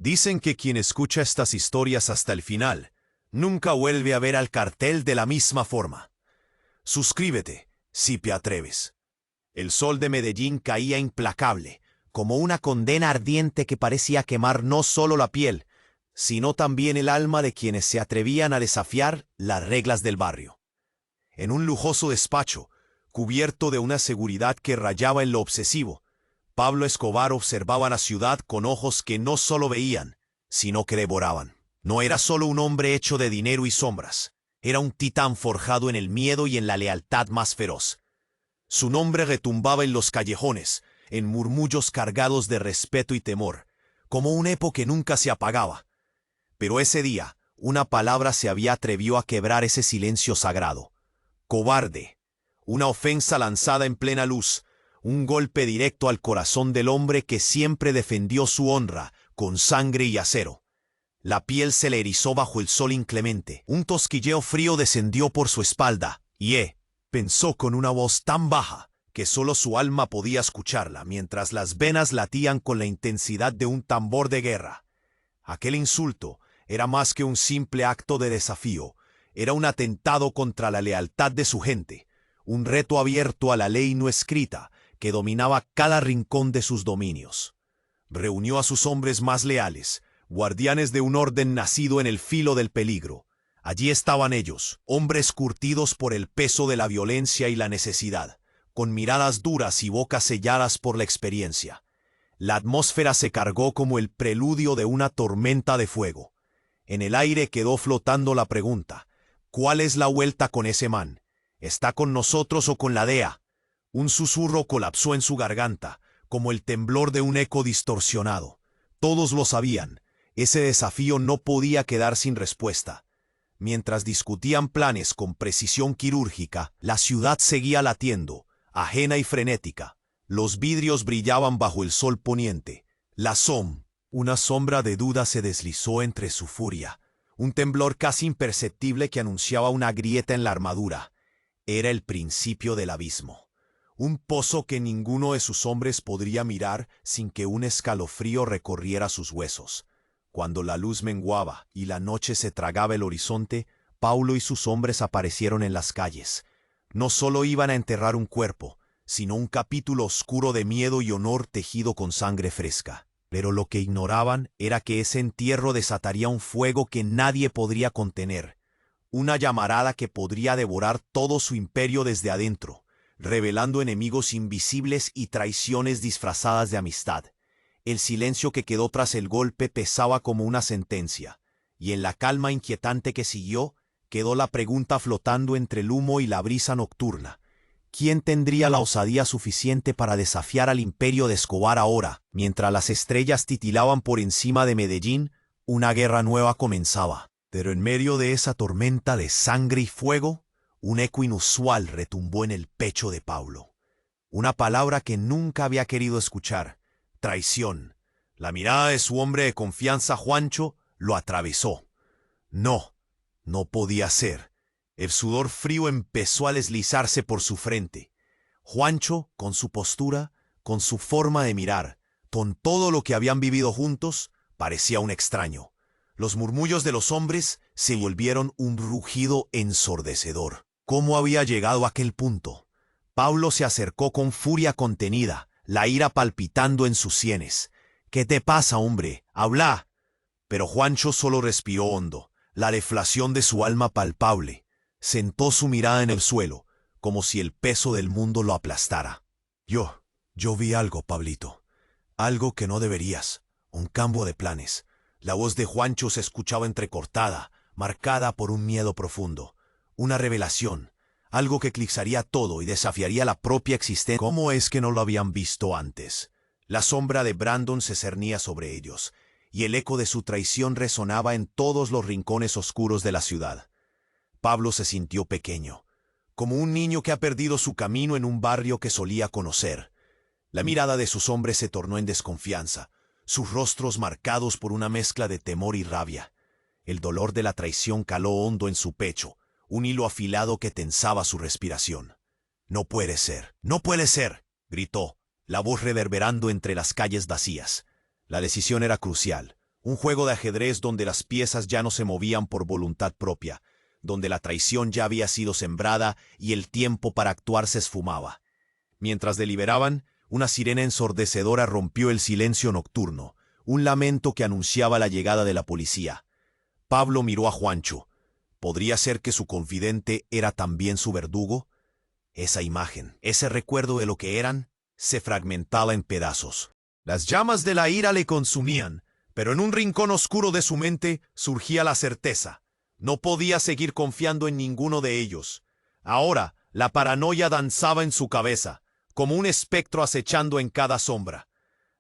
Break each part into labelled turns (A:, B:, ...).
A: Dicen que quien escucha estas historias hasta el final, nunca vuelve a ver al cartel de la misma forma. Suscríbete, si te atreves. El sol de Medellín caía implacable, como una condena ardiente que parecía quemar no solo la piel, sino también el alma de quienes se atrevían a desafiar las reglas del barrio. En un lujoso despacho, cubierto de una seguridad que rayaba en lo obsesivo, Pablo Escobar observaba la ciudad con ojos que no solo veían, sino que devoraban. No era solo un hombre hecho de dinero y sombras, era un titán forjado en el miedo y en la lealtad más feroz. Su nombre retumbaba en los callejones, en murmullos cargados de respeto y temor, como un eco que nunca se apagaba. Pero ese día, una palabra se había atrevido a quebrar ese silencio sagrado. Cobarde. Una ofensa lanzada en plena luz, un golpe directo al corazón del hombre que siempre defendió su honra con sangre y acero. La piel se le erizó bajo el sol inclemente. Un tosquilleo frío descendió por su espalda, y pensó con una voz tan baja que solo su alma podía escucharla, mientras las venas latían con la intensidad de un tambor de guerra. Aquel insulto era más que un simple acto de desafío, era un atentado contra la lealtad de su gente, un reto abierto a la ley no escrita que dominaba cada rincón de sus dominios. Reunió a sus hombres más leales, guardianes de un orden nacido en el filo del peligro. Allí estaban ellos, hombres curtidos por el peso de la violencia y la necesidad, con miradas duras y bocas selladas por la experiencia. La atmósfera se cargó como el preludio de una tormenta de fuego. En el aire quedó flotando la pregunta: ¿cuál es la vuelta con ese man? ¿Está con nosotros o con la DEA? Un susurro colapsó en su garganta, como el temblor de un eco distorsionado. Todos lo sabían, ese desafío no podía quedar sin respuesta. Mientras discutían planes con precisión quirúrgica, la ciudad seguía latiendo, ajena y frenética. Los vidrios brillaban bajo el sol poniente. Una sombra de duda se deslizó entre su furia. Un temblor casi imperceptible que anunciaba una grieta en la armadura. Era el principio del abismo. Un pozo que ninguno de sus hombres podría mirar sin que un escalofrío recorriera sus huesos. Cuando la luz menguaba y la noche se tragaba el horizonte, Paulo y sus hombres aparecieron en las calles. No solo iban a enterrar un cuerpo, sino un capítulo oscuro de miedo y honor tejido con sangre fresca. Pero lo que ignoraban era que ese entierro desataría un fuego que nadie podría contener, una llamarada que podría devorar todo su imperio desde adentro, revelando enemigos invisibles y traiciones disfrazadas de amistad. El silencio que quedó tras el golpe pesaba como una sentencia, y en la calma inquietante que siguió, quedó la pregunta flotando entre el humo y la brisa nocturna. ¿Quién tendría la osadía suficiente para desafiar al imperio de Escobar ahora? Mientras las estrellas titilaban por encima de Medellín, una guerra nueva comenzaba. Pero en medio de esa tormenta de sangre y fuego, un eco inusual retumbó en el pecho de Paulo. Una palabra que nunca había querido escuchar: traición. La mirada de su hombre de confianza, Juancho, lo atravesó. No podía ser. El sudor frío empezó a deslizarse por su frente. Juancho, con su postura, con su forma de mirar, con todo lo que habían vivido juntos, parecía un extraño. Los murmullos de los hombres se volvieron un rugido ensordecedor. ¿Cómo había llegado a aquel punto? Paulo se acercó con furia contenida, la ira palpitando en sus sienes. ¿Qué te pasa, hombre? ¡Habla! Pero Juancho solo respiró hondo, la deflación de su alma palpable. Sentó su mirada en el suelo, como si el peso del mundo lo aplastara. Yo vi algo, Pablito. Algo que no deberías. Un cambio de planes. La voz de Juancho se escuchaba entrecortada, marcada por un miedo profundo. Una revelación. Algo que eclipsaría todo y desafiaría la propia existencia. ¿Cómo es que no lo habían visto antes? La sombra de Brandon se cernía sobre ellos, y el eco de su traición resonaba en todos los rincones oscuros de la ciudad. Pablo se sintió pequeño, como un niño que ha perdido su camino en un barrio que solía conocer. La mirada de sus hombres se tornó en desconfianza, sus rostros marcados por una mezcla de temor y rabia. El dolor de la traición caló hondo en su pecho, un hilo afilado que tensaba su respiración. «No puede ser, no puede ser», gritó, la voz reverberando entre las calles vacías. La decisión era crucial. Un juego de ajedrez donde las piezas ya no se movían por voluntad propia, donde la traición ya había sido sembrada y el tiempo para actuar se esfumaba. Mientras deliberaban, una sirena ensordecedora rompió el silencio nocturno, un lamento que anunciaba la llegada de la policía. Pablo miró a Juancho. ¿Podría ser que su confidente era también su verdugo? Esa imagen, ese recuerdo de lo que eran, se fragmentaba en pedazos. Las llamas de la ira le consumían, pero en un rincón oscuro de su mente surgía la certeza. No podía seguir confiando en ninguno de ellos. Ahora, la paranoia danzaba en su cabeza, como un espectro acechando en cada sombra.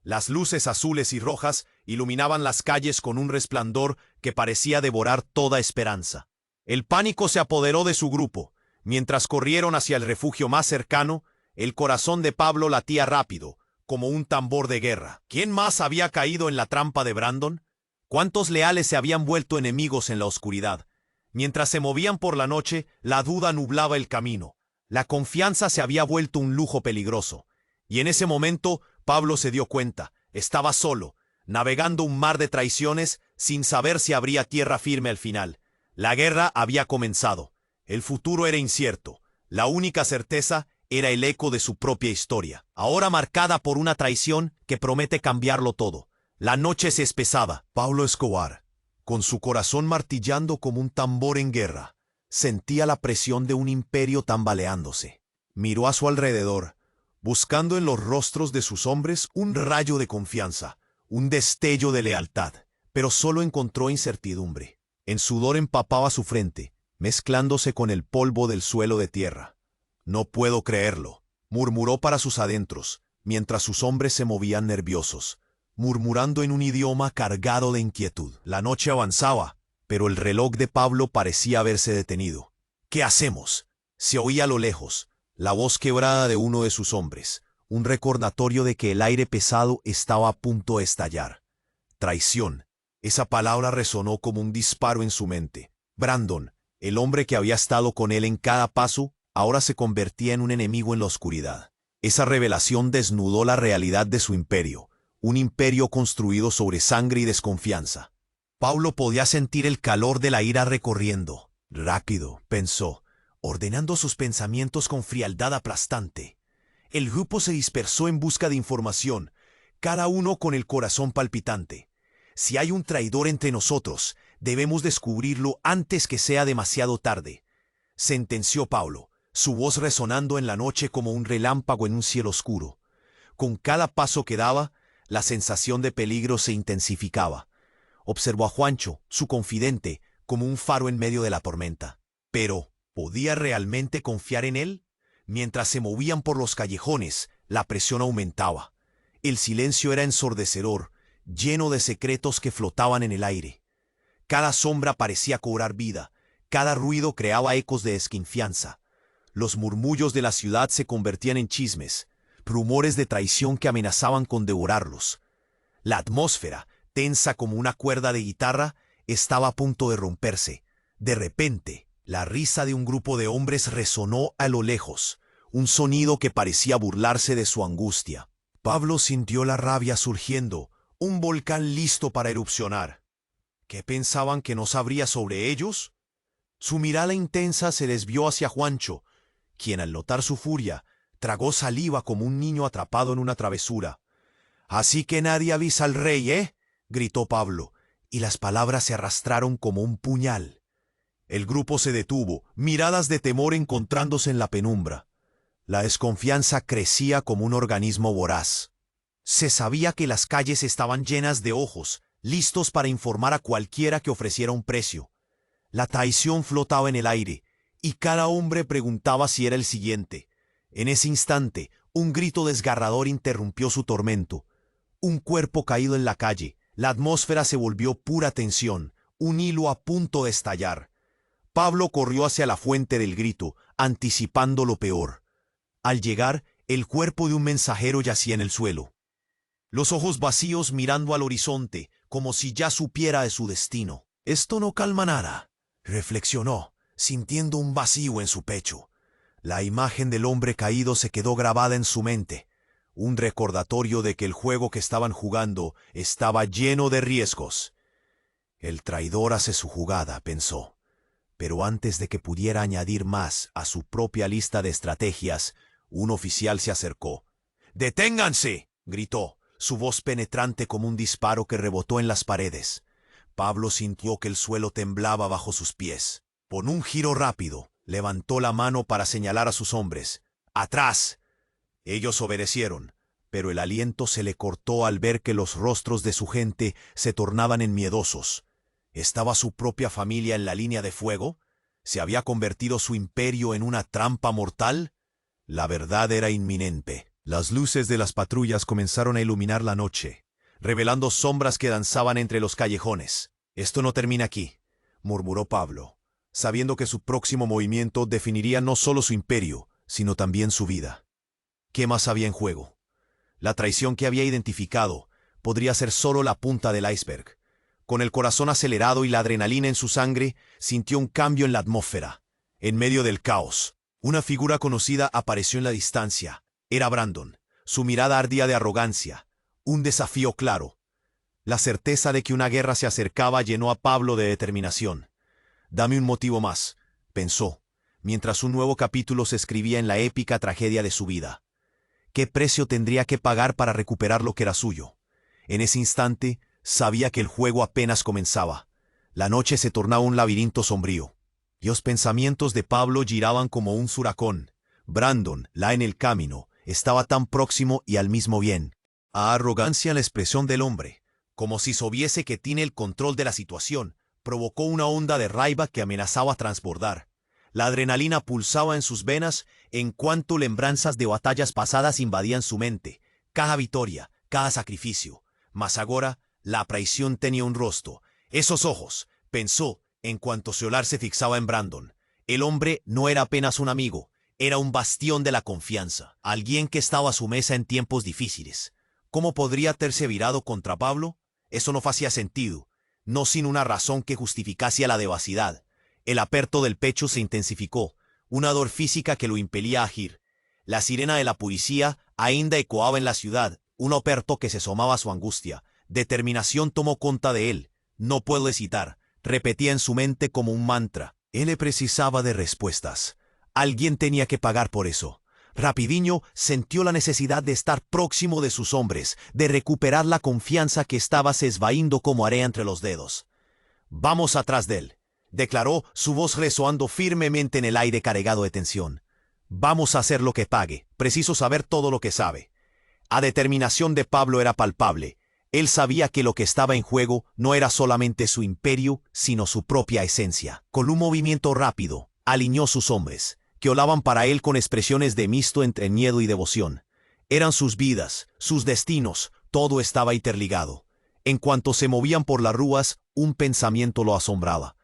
A: Las luces azules y rojas iluminaban las calles con un resplandor que parecía devorar toda esperanza. El pánico se apoderó de su grupo. Mientras corrieron hacia el refugio más cercano, el corazón de Pablo latía rápido, como un tambor de guerra. ¿Quién más había caído en la trampa de Brandon? ¿Cuántos leales se habían vuelto enemigos en la oscuridad? Mientras se movían por la noche, la duda nublaba el camino. La confianza se había vuelto un lujo peligroso. Y en ese momento, Pablo se dio cuenta. Estaba solo, navegando un mar de traiciones, sin saber si habría tierra firme al final. La guerra había comenzado. El futuro era incierto. La única certeza era el eco de su propia historia, ahora marcada por una traición que promete cambiarlo todo. La noche se espesaba. Pablo Escobar, con su corazón martillando como un tambor en guerra, sentía la presión de un imperio tambaleándose. Miró a su alrededor, buscando en los rostros de sus hombres un rayo de confianza, un destello de lealtad, pero solo encontró incertidumbre. En sudor empapaba su frente, mezclándose con el polvo del suelo de tierra. «No puedo creerlo», murmuró para sus adentros, mientras sus hombres se movían nerviosos, murmurando en un idioma cargado de inquietud. La noche avanzaba, pero el reloj de Pablo parecía haberse detenido. «¿Qué hacemos?», se oía a lo lejos, la voz quebrada de uno de sus hombres, un recordatorio de que el aire pesado estaba a punto de estallar. Traición. Esa palabra resonó como un disparo en su mente. Brandon, el hombre que había estado con él en cada paso, ahora se convertía en un enemigo en la oscuridad. Esa revelación desnudó la realidad de su imperio, un imperio construido sobre sangre y desconfianza. Pablo podía sentir el calor de la ira recorriendo. Rápido, pensó, ordenando sus pensamientos con frialdad aplastante. El grupo se dispersó en busca de información, cada uno con el corazón palpitante. Si hay un traidor entre nosotros, debemos descubrirlo antes que sea demasiado tarde, sentenció Pablo, su voz resonando en la noche como un relámpago en un cielo oscuro. Con cada paso que daba, la sensación de peligro se intensificaba. Observó a Juancho, su confidente, como un faro en medio de la tormenta. Pero, ¿podía realmente confiar en él? Mientras se movían por los callejones, la presión aumentaba. El silencio era ensordecedor, lleno de secretos que flotaban en el aire. Cada sombra parecía cobrar vida, cada ruido creaba ecos de desconfianza. Los murmullos de la ciudad se convertían en chismes, rumores de traición que amenazaban con devorarlos. La atmósfera, tensa como una cuerda de guitarra, estaba a punto de romperse. De repente, la risa de un grupo de hombres resonó a lo lejos, un sonido que parecía burlarse de su angustia. Pablo sintió la rabia surgiendo, un volcán listo para erupcionar. ¿Qué pensaban que no sabría sobre ellos? Su mirada intensa se desvió hacia Juancho, quien al notar su furia, tragó saliva como un niño atrapado en una travesura. «Así que nadie avisa al rey, ¿eh?», gritó Pablo, y las palabras se arrastraron como un puñal. El grupo se detuvo, miradas de temor encontrándose en la penumbra. La desconfianza crecía como un organismo voraz. Se sabía que las calles estaban llenas de ojos, listos para informar a cualquiera que ofreciera un precio. La traición flotaba en el aire, y cada hombre preguntaba si era el siguiente. En ese instante, un grito desgarrador interrumpió su tormento. Un cuerpo caído en la calle, la atmósfera se volvió pura tensión, un hilo a punto de estallar. Pablo corrió hacia la fuente del grito, anticipando lo peor. Al llegar, el cuerpo de un mensajero yacía en el suelo. Los ojos vacíos mirando al horizonte, como si ya supiera de su destino. «Esto no calma nada», reflexionó, sintiendo un vacío en su pecho. La imagen del hombre caído se quedó grabada en su mente, un recordatorio de que el juego que estaban jugando estaba lleno de riesgos. El traidor hace su jugada, pensó. Pero antes de que pudiera añadir más a su propia lista de estrategias, un oficial se acercó. ¡Deténganse!, gritó, su voz penetrante como un disparo que rebotó en las paredes. Pablo sintió que el suelo temblaba bajo sus pies. Con un giro rápido, levantó la mano para señalar a sus hombres. ¡Atrás! Ellos obedecieron, pero el aliento se le cortó al ver que los rostros de su gente se tornaban en miedosos. ¿Estaba su propia familia en la línea de fuego? ¿Se había convertido su imperio en una trampa mortal? La verdad era inminente. Las luces de las patrullas comenzaron a iluminar la noche, revelando sombras que danzaban entre los callejones. «Esto no termina aquí», murmuró Pablo, sabiendo que su próximo movimiento definiría no solo su imperio, sino también su vida. ¿Qué más había en juego? La traición que había identificado podría ser solo la punta del iceberg. Con el corazón acelerado y la adrenalina en su sangre, sintió un cambio en la atmósfera. En medio del caos, una figura conocida apareció en la distancia. Era Brandon. Su mirada ardía de arrogancia. Un desafío claro. La certeza de que una guerra se acercaba llenó a Pablo de determinación. «Dame un motivo más», pensó, mientras un nuevo capítulo se escribía en la épica tragedia de su vida. ¿Qué precio tendría que pagar para recuperar lo que era suyo? En ese instante, sabía que el juego apenas comenzaba. La noche se tornaba un laberinto sombrío. Los pensamientos de Pablo giraban como un furacón. Brandon, en el camino, estaba tan próximo y al mismo bien. A arrogancia en la expresión del hombre, como si sobiese que tiene el control de la situación, provocó una onda de raiva que amenazaba transbordar. La adrenalina pulsaba en sus venas en cuanto lembranzas de batallas pasadas invadían su mente. Cada victoria, cada sacrificio. Mas ahora, la traición tenía un rostro. Esos ojos, pensó, en cuanto su olar se fixaba en Brandon. El hombre no era apenas un amigo, era un bastión de la confianza. Alguien que estaba a su mesa en tiempos difíciles. ¿Cómo podría haberse virado contra Pablo? Eso no hacía sentido, no sin una razón que justificase la devacidad. El aperto del pecho se intensificó, una dor física que lo impelía a agir. La sirena de la policía ainda ecoaba en la ciudad, un aperto que se sumaba a su angustia. Determinación tomó cuenta de él. «No puedo hesitar», repetía en su mente como un mantra. Él precisaba de respuestas. Alguien tenía que pagar por eso. Rapidiño sintió la necesidad de estar próximo de sus hombres, de recuperar la confianza que estaba se esvahiendo como arena entre los dedos. «Vamos atrás de él», declaró, su voz resonando firmemente en el aire cargado de tensión. «Vamos a hacer lo que pague, preciso saber todo lo que sabe». La determinación de Pablo era palpable. Él sabía que lo que estaba en juego no era solamente su imperio, sino su propia esencia. Con un movimiento rápido, alineó sus hombres, que olaban para él con expresiones de mixto entre miedo y devoción. Eran sus vidas, sus destinos, todo estaba interligado. En cuanto se movían por las rúas, un pensamiento lo asombraba.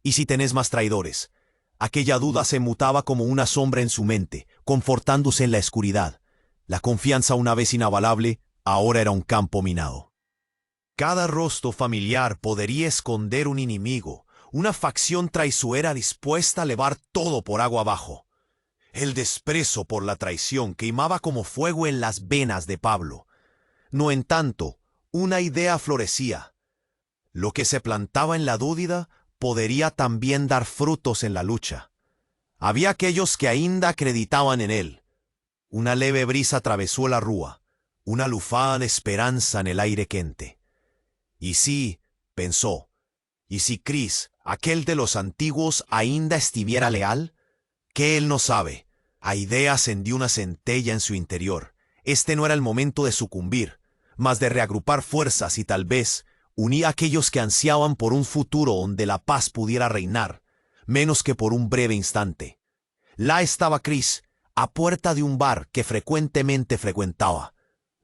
A: ¿Y si tenés más traidores? Aquella duda se mutaba como una sombra en su mente, confortándose en la oscuridad. La confianza, una vez inabalable, ahora era un campo minado. Cada rostro familiar podría esconder un enemigo, una facción traicionera dispuesta a llevar todo por agua abajo. El desprecio por la traición quemaba como fuego en las venas de Pablo. No en tanto, una idea florecía. Lo que se plantaba en la duda podría también dar frutos en la lucha. Había aquellos que ainda acreditaban en él. Una leve brisa atravesó la rúa, una lufada de esperanza en el aire quente. Y sí, pensó, ¿y si Chris, aquel de los antiguos, ainda estuviera leal? Que él no sabe. A idea ascendió una centella en su interior. Este no era el momento de sucumbir, mas de reagrupar fuerzas y tal vez unir a aquellos que ansiaban por un futuro donde la paz pudiera reinar, menos que por un breve instante. La estaba Chris, a puerta de un bar que frecuentemente frecuentaba.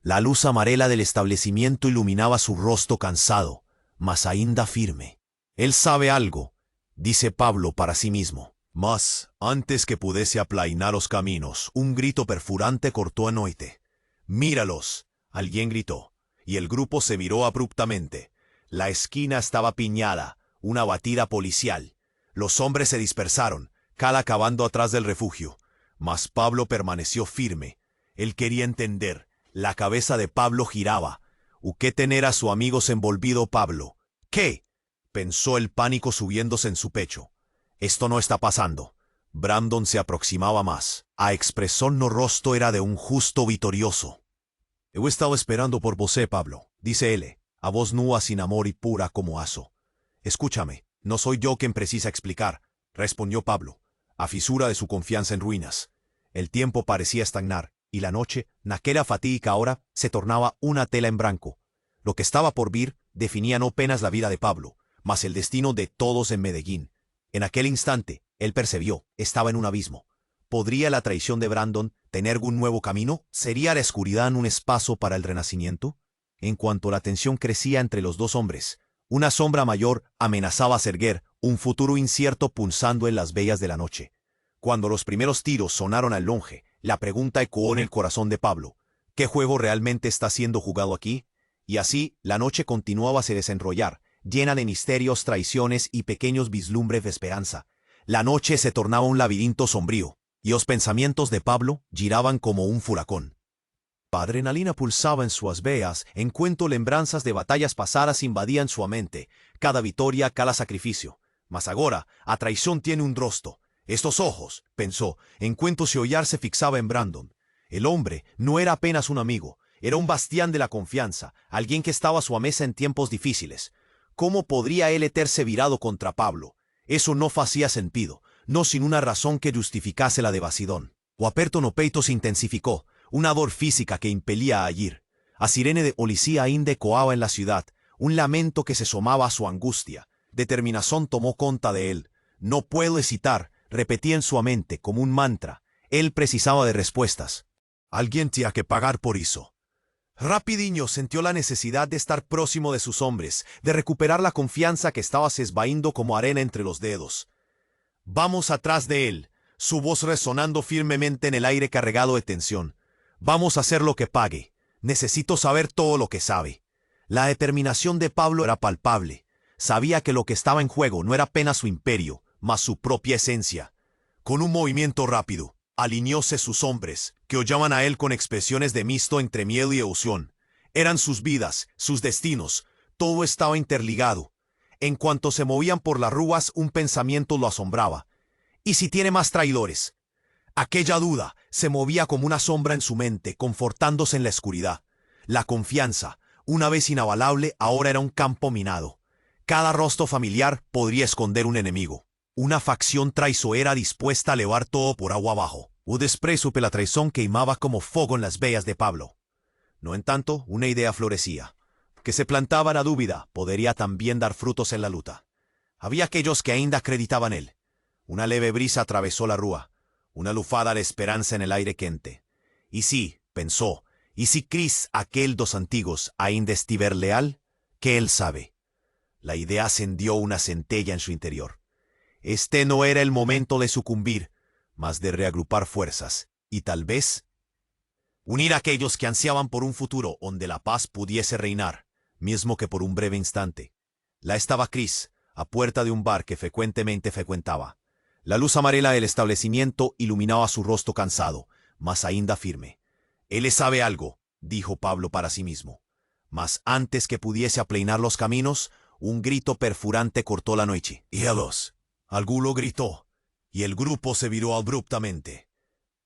A: La luz amarela del establecimiento iluminaba su rostro cansado, mas ainda firme. «Él sabe algo», dice Pablo para sí mismo. Mas, antes que pudiese aplainar los caminos, un grito perfurante cortó a noite. «¡Míralos!», alguien gritó, y el grupo se viró abruptamente. La esquina estaba piñada, una batida policial. Los hombres se dispersaron, cada cavando atrás del refugio. Mas Pablo permaneció firme. Él quería entender. La cabeza de Pablo giraba. ¿U qué tener a su amigo se envolvido Pablo? ¿Qué? pensó, el pánico subiéndose en su pecho. Esto no está pasando. Brandon se aproximaba más. A expresión no rostro era de un justo victorioso. He estado esperando por vosé, Pablo, dice él, a voz nua, sin amor y pura como aso. Escúchame, no soy yo quien precisa explicar, respondió Pablo, a fisura de su confianza en ruinas. El tiempo parecía estagnar, y la noche, naquela fatídica hora, se tornaba una tela en branco. Lo que estaba por vir definía no apenas la vida de Pablo, mas el destino de todos en Medellín. En aquel instante, él percibió, estaba en un abismo. ¿Podría la traición de Brandon tener un nuevo camino? ¿Sería la oscuridad un espacio para el renacimiento? En cuanto la tensión crecía entre los dos hombres, una sombra mayor amenazaba a erguer un futuro incierto pulsando en las vegas de la noche. Cuando los primeros tiros sonaron al longe, la pregunta ecoó en el corazón de Pablo: ¿qué juego realmente está siendo jugado aquí? Y así, la noche continuaba a se desenrollar, llena de misterios, traiciones y pequeños vislumbres de esperanza. La noche se tornaba un laberinto sombrío, y los pensamientos de Pablo giraban como un furacón. La adrenalina pulsaba en sus veas, en cuanto lembranzas de batallas pasadas invadían su mente, cada victoria, cada sacrificio. Mas agora, a traición tiene un rostro. Estos ojos, pensó, en cuanto se ollar se fixaba en Brandon. El hombre no era apenas un amigo, era un bastián de la confianza, alguien que estaba a su mesa en tiempos difíciles. ¿Cómo podría él haberse virado contra Pablo? Eso no hacía sentido, no sin una razón que justificase la devasidón. O aperto no peito se intensificó, una dor física que impelía a ir. A sirene de policía ainda ecoaba en la ciudad, un lamento que se sumaba a su angustia. Determinación tomó cuenta de él. No puedo hesitar, repetía en su mente como un mantra. Él precisaba de respuestas. Alguien tenía que pagar por eso. Rapidiño sintió la necesidad de estar próximo de sus hombres, de recuperar la confianza que estaba se esvahiendo como arena entre los dedos. Vamos atrás de él, su voz resonando firmemente en el aire cargado de tensión. Vamos a hacer lo que pague. Necesito saber todo lo que sabe. La determinación de Pablo era palpable. Sabía que lo que estaba en juego no era apenas su imperio, mas su propia esencia. Con un movimiento rápido, alineóse sus hombres, que ollaban a él con expresiones de mixto entre miedo y emoción. Eran sus vidas, sus destinos, todo estaba interligado. En cuanto se movían por las ruas, un pensamiento lo asombraba. ¿Y si tiene más traidores? Aquella duda se movía como una sombra en su mente, confortándose en la oscuridad. La confianza, una vez inabalable, ahora era un campo minado. Cada rostro familiar podría esconder un enemigo. Una facción traicionera dispuesta a elevar todo por agua abajo. Un desprecio por la traición queimaba como fuego en las veas de Pablo. No en tanto, una idea florecía. Que se plantaba la dúvida, podría también dar frutos en la luta. Había aquellos que ainda acreditaban en él. Una leve brisa atravesó la rúa, una lufada de esperanza en el aire quente. Y sí, pensó, y si Cris, aquel dos antiguos, ainda estiver leal, que él sabe. La idea ascendió una centella en su interior. Este no era el momento de sucumbir, mas de reagrupar fuerzas, y tal vez unir a aquellos que ansiaban por un futuro donde la paz pudiese reinar, mismo que por un breve instante. La estaba Cris, a puerta de un bar que frecuentemente frecuentaba. La luz amarela del establecimiento iluminaba su rostro cansado, mas ainda firme. Él sabe algo, dijo Pablo para sí mismo. Mas antes que pudiese aplanar los caminos, un grito perforante cortó la noche. ¡Hielos! Alguno gritó, y el grupo se viró abruptamente.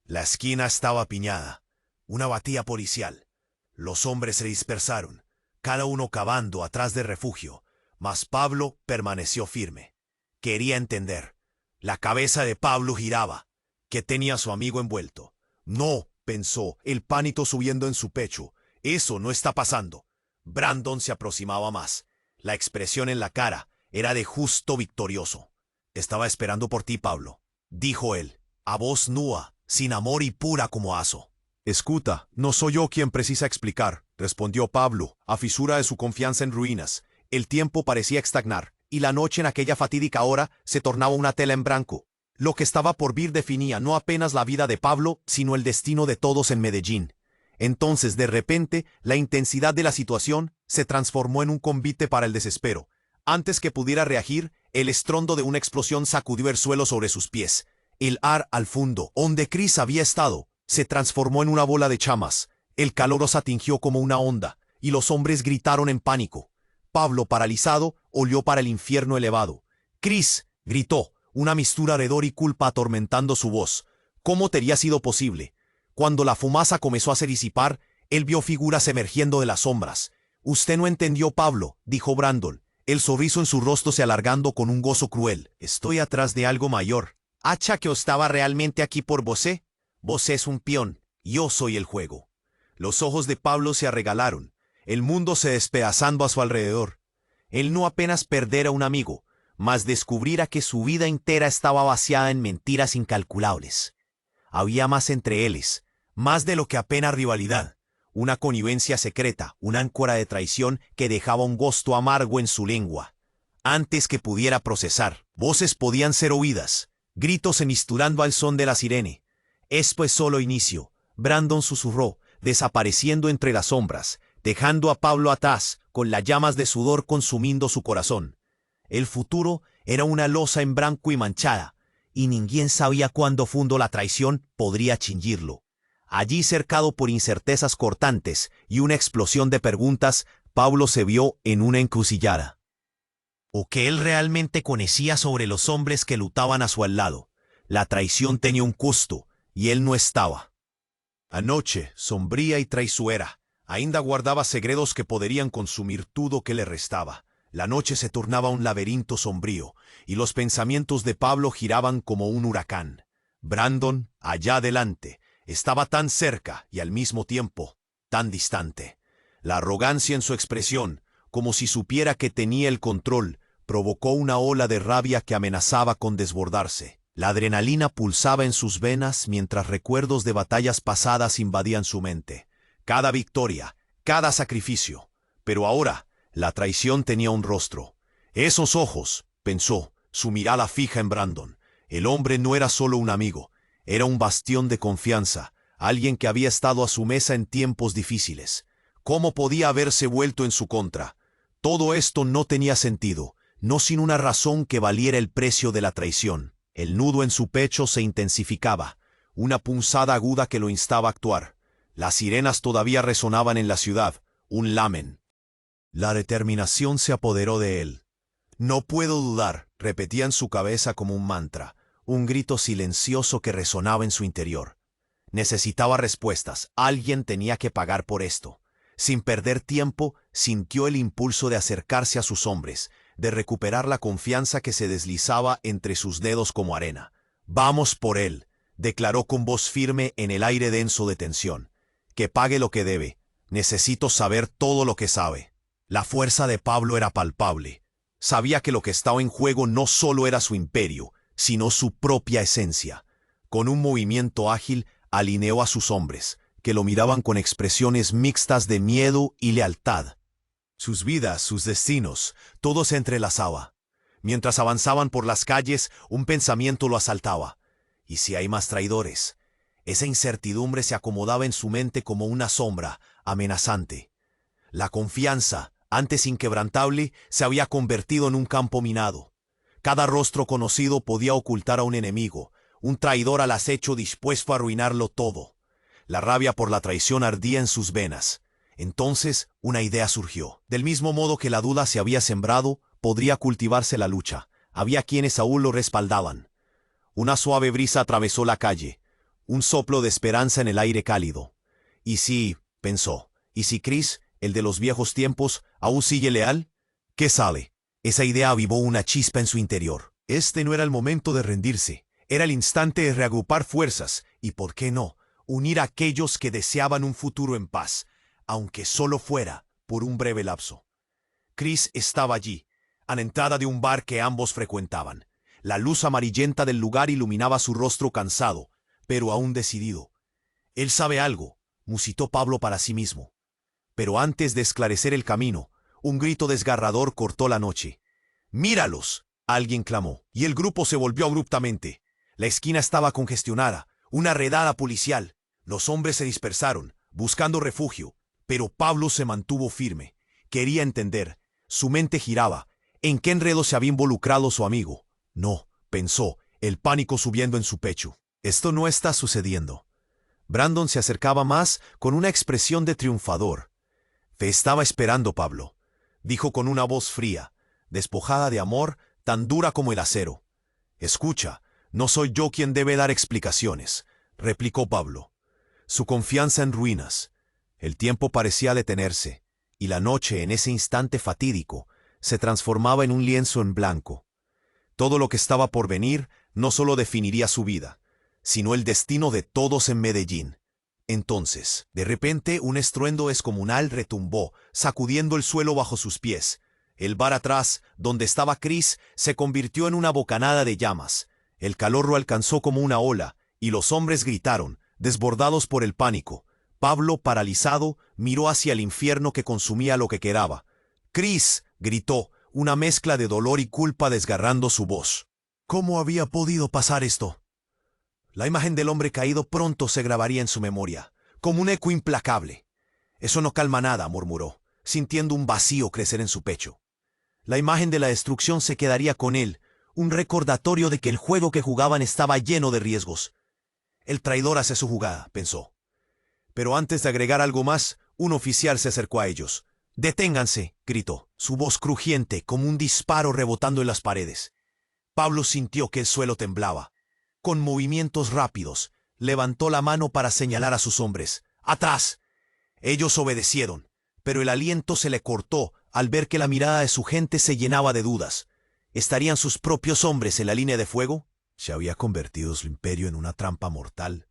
A: La esquina estaba apiñada. Una batalla policial. Los hombres se dispersaron, cada uno cavando atrás del refugio, mas Pablo permaneció firme. Quería entender. La cabeza de Pablo giraba. ¿Qué tenía su amigo envuelto? No, pensó, el pánico subiendo en su pecho. Eso no está pasando. Brandon se aproximaba más. La expresión en la cara era de justo victorioso. Estaba esperando por ti, Pablo, dijo él, a voz nua, sin amor y pura como aso. Escuta, no soy yo quien precisa explicar, respondió Pablo, a fisura de su confianza en ruinas. El tiempo parecía estagnar, y la noche en aquella fatídica hora se tornaba una tela en blanco. Lo que estaba por vir definía no apenas la vida de Pablo, sino el destino de todos en Medellín. Entonces, de repente, la intensidad de la situación se transformó en un convite para el desespero. Antes que pudiera reagir, el estrondo de una explosión sacudió el suelo sobre sus pies. El ar al fondo, donde Cris había estado, se transformó en una bola de llamas. El calor los atingió como una onda, y los hombres gritaron en pánico. Pablo, paralizado, olió para el infierno elevado. «Chris», gritó, una mistura de ardor y culpa atormentando su voz. ¿Cómo te había sido posible? Cuando la fumaza comenzó a se disipar, él vio figuras emergiendo de las sombras. «Usted no entendió, Pablo», dijo Brandon, el sonriso en su rostro se alargando con un gozo cruel. «Estoy atrás de algo mayor. ¿Acha que estaba realmente aquí por vosé? Vosé es un peón, yo soy el juego». Los ojos de Pablo se arregalaron, el mundo se despedazando a su alrededor. Él no apenas perdera un amigo, mas descubriera que su vida entera estaba vaciada en mentiras incalculables. Había más entre ellos, más de lo que apenas rivalidad, una connivencia secreta, una áncora de traición que dejaba un gusto amargo en su lengua. Antes que pudiera procesar, voces podían ser oídas, gritos emisturando al son de la sirene. «Esto es solo inicio», Brandon susurró, desapareciendo entre las sombras, dejando a Pablo atrás, con las llamas de sudor consumiendo su corazón. El futuro era una losa en blanco y manchada, y ninguén sabía cuándo fundó la traición podría chinguirlo. Allí, cercado por incertezas cortantes y una explosión de preguntas, Pablo se vio en una encrucijada. ¿O que él realmente conocía sobre los hombres que lutaban a su lado? La traición tenía un costo, y él no estaba. Anoche, sombría y traizuera, ainda guardaba segredos que podrían consumir todo que le restaba. La noche se tornaba un laberinto sombrío, y los pensamientos de Pablo giraban como un huracán. Brandon, allá adelante, estaba tan cerca y al mismo tiempo tan distante. La arrogancia en su expresión, como si supiera que tenía el control, provocó una ola de rabia que amenazaba con desbordarse. La adrenalina pulsaba en sus venas mientras recuerdos de batallas pasadas invadían su mente. Cada victoria, cada sacrificio. Pero ahora, la traición tenía un rostro. Esos ojos, pensó, su mirada fija en Brandon. El hombre no era solo un amigo, era un bastión de confianza, alguien que había estado a su mesa en tiempos difíciles. ¿Cómo podía haberse vuelto en su contra? Todo esto no tenía sentido, no sin una razón que valiera el precio de la traición. El nudo en su pecho se intensificaba, una punzada aguda que lo instaba a actuar. Las sirenas todavía resonaban en la ciudad, un lamen. La determinación se apoderó de él. «No puedo dudar», repetía en su cabeza como un mantra, un grito silencioso que resonaba en su interior. Necesitaba respuestas, alguien tenía que pagar por esto. Sin perder tiempo, sintió el impulso de acercarse a sus hombres, de recuperar la confianza que se deslizaba entre sus dedos como arena. «Vamos por él», declaró con voz firme en el aire denso de tensión. «Que pague lo que debe. Necesito saber todo lo que sabe». La fuerza de Pablo era palpable. Sabía que lo que estaba en juego no solo era su imperio, sino su propia esencia. Con un movimiento ágil, alineó a sus hombres, que lo miraban con expresiones mixtas de miedo y lealtad. Sus vidas, sus destinos, todo se entrelazaba. Mientras avanzaban por las calles, un pensamiento lo asaltaba. ¿Y si hay más traidores? Esa incertidumbre se acomodaba en su mente como una sombra, amenazante. La confianza, antes inquebrantable, se había convertido en un campo minado. Cada rostro conocido podía ocultar a un enemigo, un traidor al acecho dispuesto a arruinarlo todo. La rabia por la traición ardía en sus venas. Entonces, una idea surgió. Del mismo modo que la duda se había sembrado, podría cultivarse la lucha. Había quienes aún lo respaldaban. Una suave brisa atravesó la calle, un soplo de esperanza en el aire cálido. «¿Y si?», pensó, «¿y si Chris, el de los viejos tiempos, aún sigue leal? ¿Qué sabe?» Esa idea avivó una chispa en su interior. Este no era el momento de rendirse. Era el instante de reagrupar fuerzas y, ¿por qué no?, unir a aquellos que deseaban un futuro en paz, aunque solo fuera por un breve lapso. Chris estaba allí, a la entrada de un bar que ambos frecuentaban. La luz amarillenta del lugar iluminaba su rostro cansado, pero aún decidido. «Él sabe algo», musitó Pablo para sí mismo. Pero antes de esclarecer el camino, un grito desgarrador cortó la noche. «¡Míralos!», alguien clamó, y el grupo se volvió abruptamente. La esquina estaba congestionada, una redada policial. Los hombres se dispersaron, buscando refugio, pero Pablo se mantuvo firme. Quería entender. Su mente giraba. ¿En qué enredo se había involucrado su amigo? No, pensó, el pánico subiendo en su pecho. Esto no está sucediendo. Brandon se acercaba más con una expresión de triunfador. «Te estaba esperando, Pablo», dijo con una voz fría. despojada de amor, tan dura como el acero. Escucha, no soy yo quien debe dar explicaciones, replicó Pablo. Su confianza en ruinas. El tiempo parecía detenerse, y la noche, en ese instante fatídico, se transformaba en un lienzo en blanco. Todo lo que estaba por venir no solo definiría su vida, sino el destino de todos en Medellín. Entonces, de repente, un estruendo descomunal retumbó, sacudiendo el suelo bajo sus pies. El bar atrás, donde estaba Chris, se convirtió en una bocanada de llamas. El calor lo alcanzó como una ola, y los hombres gritaron, desbordados por el pánico. Pablo, paralizado, miró hacia el infierno que consumía lo que quedaba. «¡Chris!», gritó, una mezcla de dolor y culpa desgarrando su voz. ¿Cómo había podido pasar esto? La imagen del hombre caído pronto se grabaría en su memoria, como un eco implacable. «Eso no calma nada», murmuró, sintiendo un vacío crecer en su pecho. La imagen de la destrucción se quedaría con él, un recordatorio de que el juego que jugaban estaba lleno de riesgos. «El traidor hace su jugada», pensó. Pero antes de agregar algo más, un oficial se acercó a ellos. «¡Deténganse!», gritó, su voz crujiente como un disparo rebotando en las paredes. Pablo sintió que el suelo temblaba. Con movimientos rápidos, levantó la mano para señalar a sus hombres. «¡Atrás!». Ellos obedecieron, pero el aliento se le cortó al ver que la mirada de su gente se llenaba de dudas. ¿Estarían sus propios hombres en la línea de fuego? ¿Se había convertido su imperio en una trampa mortal?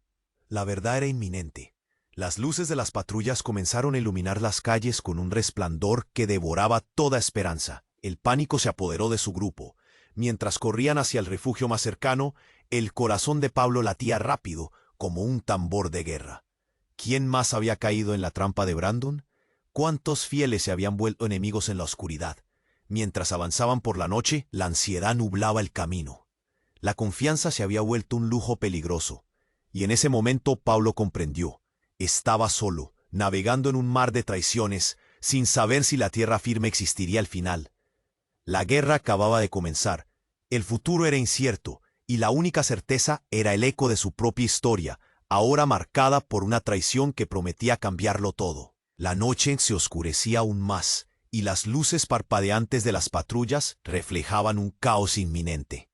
A: La verdad era inminente. Las luces de las patrullas comenzaron a iluminar las calles con un resplandor que devoraba toda esperanza. El pánico se apoderó de su grupo. Mientras corrían hacia el refugio más cercano, el corazón de Pablo latía rápido, como un tambor de guerra. ¿Quién más había caído en la trampa de Brandon? ¿Cuántos fieles se habían vuelto enemigos en la oscuridad? Mientras avanzaban por la noche, la ansiedad nublaba el camino. La confianza se había vuelto un lujo peligroso. Y en ese momento Pablo comprendió. Estaba solo, navegando en un mar de traiciones, sin saber si la tierra firme existiría al final. La guerra acababa de comenzar. El futuro era incierto, y la única certeza era el eco de su propia historia, ahora marcada por una traición que prometía cambiarlo todo. La noche se oscurecía aún más, y las luces parpadeantes de las patrullas reflejaban un caos inminente.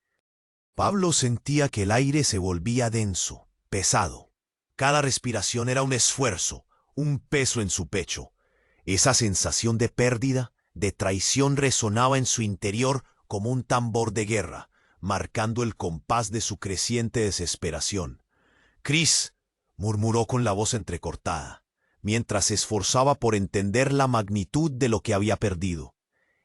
A: Pablo sentía que el aire se volvía denso, pesado. Cada respiración era un esfuerzo, un peso en su pecho. Esa sensación de pérdida, de traición resonaba en su interior como un tambor de guerra, marcando el compás de su creciente desesperación. «Chris», murmuró con la voz entrecortada, mientras se esforzaba por entender la magnitud de lo que había perdido.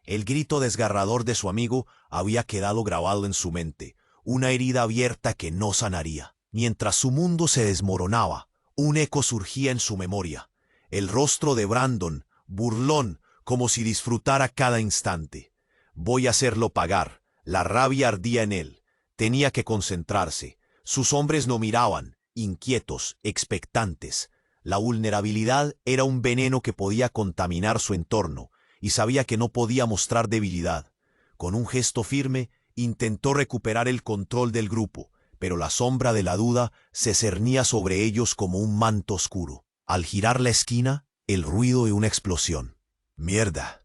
A: El grito desgarrador de su amigo había quedado grabado en su mente, una herida abierta que no sanaría. Mientras su mundo se desmoronaba, un eco surgía en su memoria. El rostro de Brandon, burlón, como si disfrutara cada instante. «Voy a hacerlo pagar». La rabia ardía en él. Tenía que concentrarse. Sus hombres no miraban, inquietos, expectantes. La vulnerabilidad era un veneno que podía contaminar su entorno, y sabía que no podía mostrar debilidad. Con un gesto firme, intentó recuperar el control del grupo, pero la sombra de la duda se cernía sobre ellos como un manto oscuro. Al girar la esquina, el ruido de una explosión. «¡Mierda!»,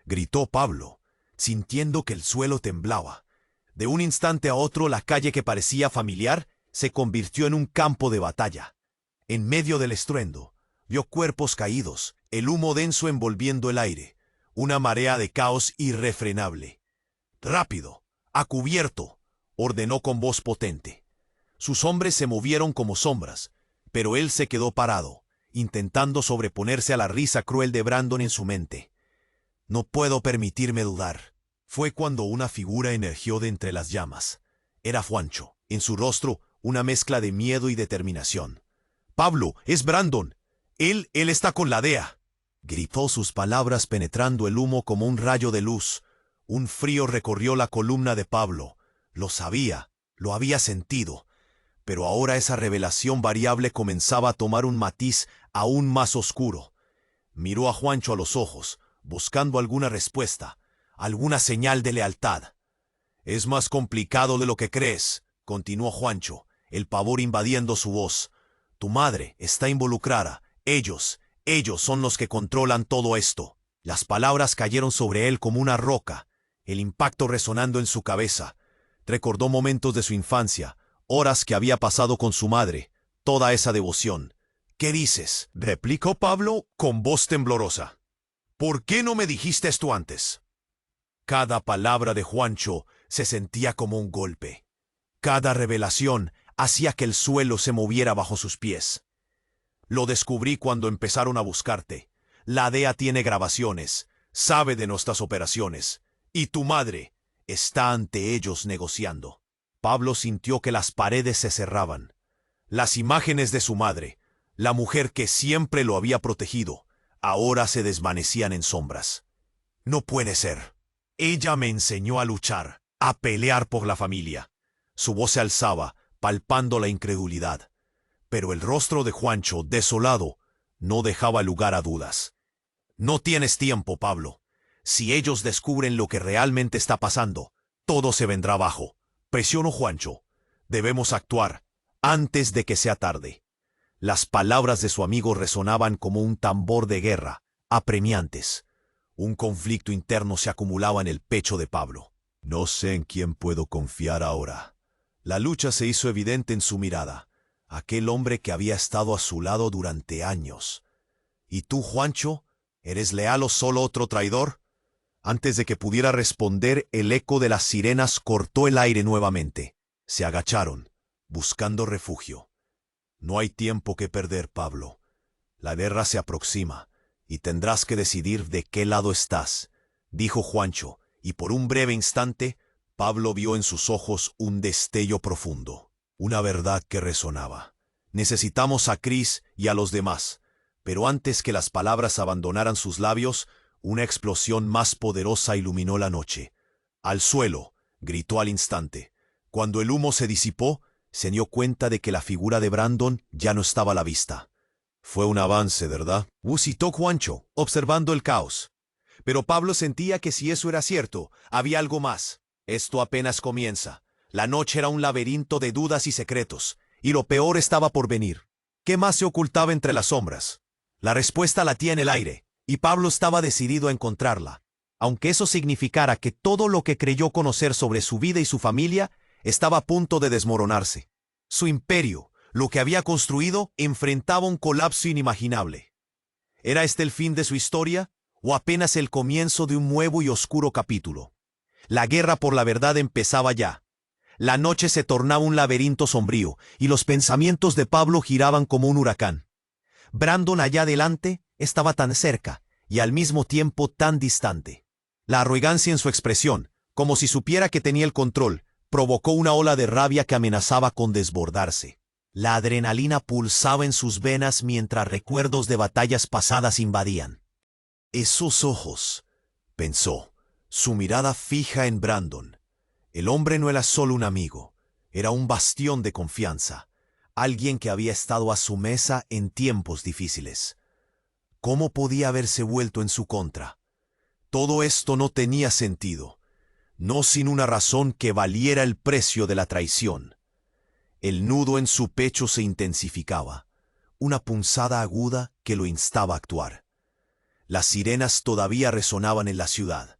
A: gritó Pablo, sintiendo que el suelo temblaba. De un instante a otro, la calle que parecía familiar se convirtió en un campo de batalla. En medio del estruendo, vio cuerpos caídos, el humo denso envolviendo el aire, una marea de caos irrefrenable. «¡Rápido! ¡A cubierto!», ordenó con voz potente. Sus hombres se movieron como sombras, pero él se quedó parado, intentando sobreponerse a la risa cruel de Brandon en su mente. «No puedo permitirme dudar». Fue cuando una figura emergió de entre las llamas. Era Juancho, en su rostro una mezcla de miedo y determinación. «¡Pablo, es Brandon! Él está con la DEA», gritó, sus palabras penetrando el humo como un rayo de luz. Un frío recorrió la columna de Pablo. Lo sabía, lo había sentido. Pero ahora esa revelación variable comenzaba a tomar un matiz aún más oscuro. Miró a Juancho a los ojos, buscando alguna respuesta, alguna señal de lealtad. «Es más complicado de lo que crees», continuó Juancho, el pavor invadiendo su voz. «Tu madre está involucrada. Ellos son los que controlan todo esto». Las palabras cayeron sobre él como una roca. el impacto resonando en su cabeza. Recordó momentos de su infancia, horas que había pasado con su madre, toda esa devoción. «¿Qué dices?», replicó Pablo con voz temblorosa. «¿Por qué no me dijiste esto antes?». Cada palabra de Juancho se sentía como un golpe. Cada revelación hacía que el suelo se moviera bajo sus pies. «Lo descubrí cuando empezaron a buscarte. La DEA tiene grabaciones, sabe de nuestras operaciones, y tu madre está ante ellos negociando». Pablo sintió que las paredes se cerraban. Las imágenes de su madre, la mujer que siempre lo había protegido, ahora se desvanecían en sombras. «No puede ser. Ella me enseñó a luchar, a pelear por la familia». Su voz se alzaba, palpando la incredulidad. Pero el rostro de Juancho, desolado, no dejaba lugar a dudas. «No tienes tiempo, Pablo. Si ellos descubren lo que realmente está pasando, todo se vendrá abajo», presionó Juancho. «Debemos actuar antes de que sea tarde». Las palabras de su amigo resonaban como un tambor de guerra, apremiantes. Un conflicto interno se acumulaba en el pecho de Pablo. «No sé en quién puedo confiar ahora». La lucha se hizo evidente en su mirada. Aquel hombre que había estado a su lado durante años. «¿Y tú, Juancho? ¿Eres leal o solo otro traidor?». Antes de que pudiera responder, el eco de las sirenas cortó el aire nuevamente. Se agacharon, buscando refugio. «No hay tiempo que perder, Pablo. La guerra se aproxima, y tendrás que decidir de qué lado estás», dijo Juancho, y por un breve instante, Pablo vio en sus ojos un destello profundo, una verdad que resonaba. «Necesitamos a Chris y a los demás», pero antes que las palabras abandonaran sus labios, una explosión más poderosa iluminó la noche. «Al suelo», gritó al instante. Cuando el humo se disipó, se dio cuenta de que la figura de Brandon ya no estaba a la vista. «Fue un avance, ¿verdad?», musitó Juancho, observando el caos. Pero Pablo sentía que si eso era cierto, había algo más. Esto apenas comienza. La noche era un laberinto de dudas y secretos, y lo peor estaba por venir. ¿Qué más se ocultaba entre las sombras? La respuesta latía en el aire, y Pablo estaba decidido a encontrarla, aunque eso significara que todo lo que creyó conocer sobre su vida y su familia estaba a punto de desmoronarse. Su imperio, lo que había construido, enfrentaba un colapso inimaginable. ¿Era este el fin de su historia, o apenas el comienzo de un nuevo y oscuro capítulo? La guerra por la verdad empezaba ya. La noche se tornaba un laberinto sombrío, y los pensamientos de Pablo giraban como un huracán. Brandon allá adelante estaba tan cerca, y al mismo tiempo tan distante. La arrogancia en su expresión, como si supiera que tenía el control, provocó una ola de rabia que amenazaba con desbordarse. La adrenalina pulsaba en sus venas mientras recuerdos de batallas pasadas invadían. «Esos ojos», pensó, su mirada fija en Brandon. El hombre no era solo un amigo, era un bastión de confianza, alguien que había estado a su mesa en tiempos difíciles. ¿Cómo podía haberse vuelto en su contra? Todo esto no tenía sentido, no sin una razón que valiera el precio de la traición. El nudo en su pecho se intensificaba, una punzada aguda que lo instaba a actuar. Las sirenas todavía resonaban en la ciudad,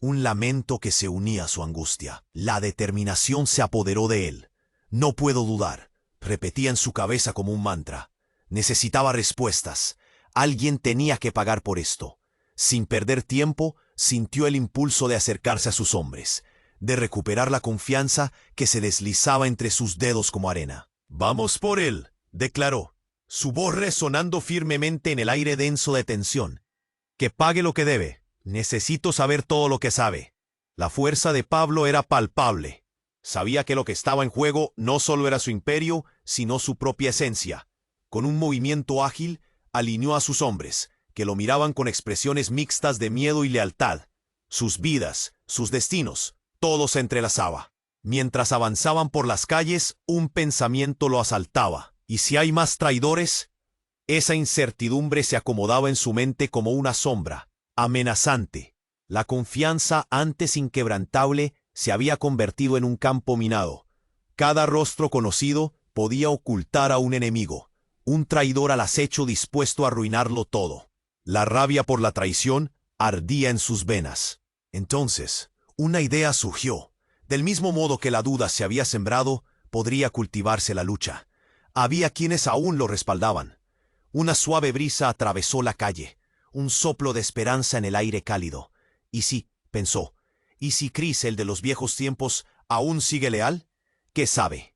A: un lamento que se unía a su angustia. La determinación se apoderó de él. «No puedo dudar», repetía en su cabeza como un mantra. Necesitaba respuestas. Alguien tenía que pagar por esto. Sin perder tiempo, sintió el impulso de acercarse a sus hombres, de recuperar la confianza que se deslizaba entre sus dedos como arena. «Vamos por él», declaró, su voz resonando firmemente en el aire denso de tensión. «Que pague lo que debe. Necesito saber todo lo que sabe». La fuerza de Pablo era palpable. Sabía que lo que estaba en juego no solo era su imperio, sino su propia esencia. Con un movimiento ágil, alineó a sus hombres, que lo miraban con expresiones mixtas de miedo y lealtad. Sus vidas, sus destinos, todo se entrelazaba. Mientras avanzaban por las calles, un pensamiento lo asaltaba. ¿Y si hay más traidores? Esa incertidumbre se acomodaba en su mente como una sombra, amenazante. La confianza, antes inquebrantable, se había convertido en un campo minado. Cada rostro conocido podía ocultar a un enemigo, un traidor al acecho dispuesto a arruinarlo todo. La rabia por la traición ardía en sus venas. Entonces, Una idea surgió. Del mismo modo que la duda se había sembrado, podría cultivarse la lucha. Había quienes aún lo respaldaban. Una suave brisa atravesó la calle, un soplo de esperanza en el aire cálido. ¿Y si, pensó, y si Chris, el de los viejos tiempos, aún sigue leal? ¿Qué sabe?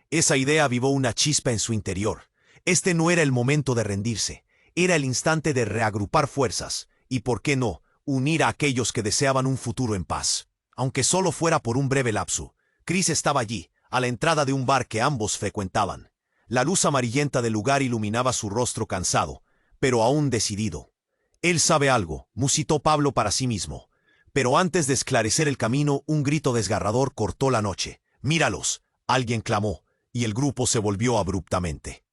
A: Esa idea avivó una chispa en su interior. Este no era el momento de rendirse, era el instante de reagrupar fuerzas, y por qué no, unir a aquellos que deseaban un futuro en paz. Aunque solo fuera por un breve lapso, Chris estaba allí, a la entrada de un bar que ambos frecuentaban. La luz amarillenta del lugar iluminaba su rostro cansado, pero aún decidido. «Él sabe algo», musitó Pablo para sí mismo. Pero antes de esclarecer el camino, un grito desgarrador cortó la noche. «¡Míralos!», alguien clamó, y el grupo se volvió abruptamente.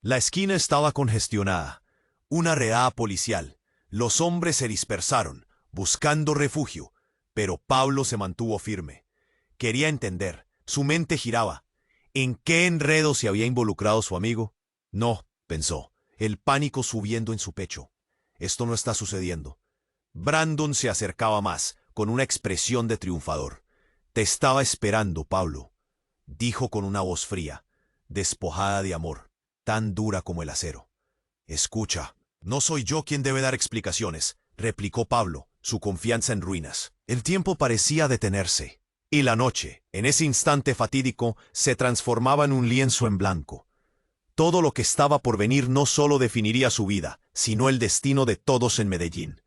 A: La esquina estaba congestionada. Una redada policial. Los hombres se dispersaron, buscando refugio, pero Pablo se mantuvo firme. Quería entender. Su mente giraba. ¿En qué enredo se había involucrado su amigo? No, pensó, el pánico subiendo en su pecho. Esto no está sucediendo. Brandon se acercaba más, con una expresión de triunfador. «Te estaba esperando, Pablo», dijo con una voz fría, despojada de amor, tan dura como el acero. «Escucha, no soy yo quien debe dar explicaciones», replicó Pablo, su confianza en ruinas. El tiempo parecía detenerse. Y la noche, en ese instante fatídico, se transformaba en un lienzo en blanco. Todo lo que estaba por venir no solo definiría su vida, sino el destino de todos en Medellín.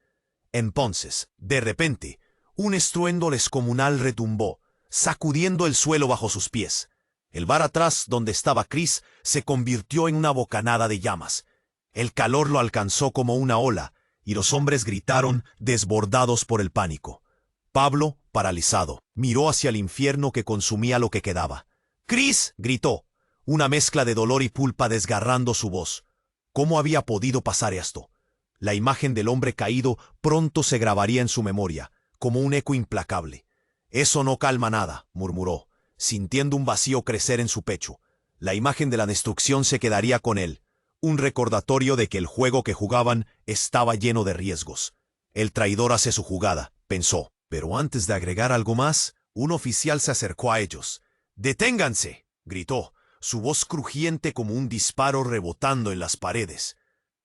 A: Entonces, de repente, un estruendo descomunal retumbó, sacudiendo el suelo bajo sus pies. El bar atrás, donde estaba Chris, se convirtió en una bocanada de llamas. El calor lo alcanzó como una ola, y los hombres gritaron, desbordados por el pánico. Pablo, paralizado, miró hacia el infierno que consumía lo que quedaba. «¡Chris!», gritó, una mezcla de dolor y culpa desgarrando su voz. ¿Cómo había podido pasar esto? La imagen del hombre caído pronto se grabaría en su memoria, como un eco implacable. «Eso no calma nada», murmuró, sintiendo un vacío crecer en su pecho. La imagen de la destrucción se quedaría con él, un recordatorio de que el juego que jugaban estaba lleno de riesgos. «El traidor hace su jugada», pensó. Pero antes de agregar algo más, un oficial se acercó a ellos. «¡Deténganse!», gritó, su voz crujiente como un disparo rebotando en las paredes.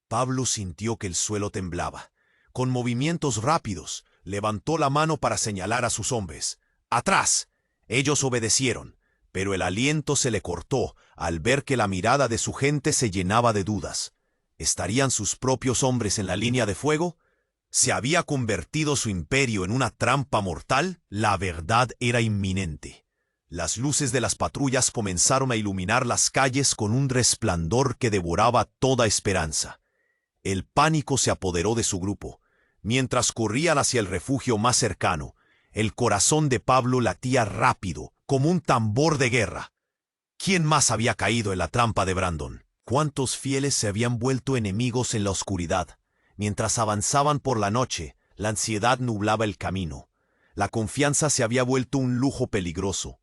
A: Pablo sintió que el suelo temblaba. Con movimientos rápidos, levantó la mano para señalar a sus hombres. «¡Atrás!». Ellos obedecieron, pero el aliento se le cortó al ver que la mirada de su gente se llenaba de dudas. ¿Estarían sus propios hombres en la línea de fuego? ¿Se había convertido su imperio en una trampa mortal? La verdad era inminente. Las luces de las patrullas comenzaron a iluminar las calles con un resplandor que devoraba toda esperanza. El pánico se apoderó de su grupo. Mientras corrían hacia el refugio más cercano, el corazón de Pablo latía rápido, como un tambor de guerra. ¿Quién más había caído en la trampa de Brandon? ¿Cuántos fieles se habían vuelto enemigos en la oscuridad? Mientras avanzaban por la noche, la ansiedad nublaba el camino. La confianza se había vuelto un lujo peligroso.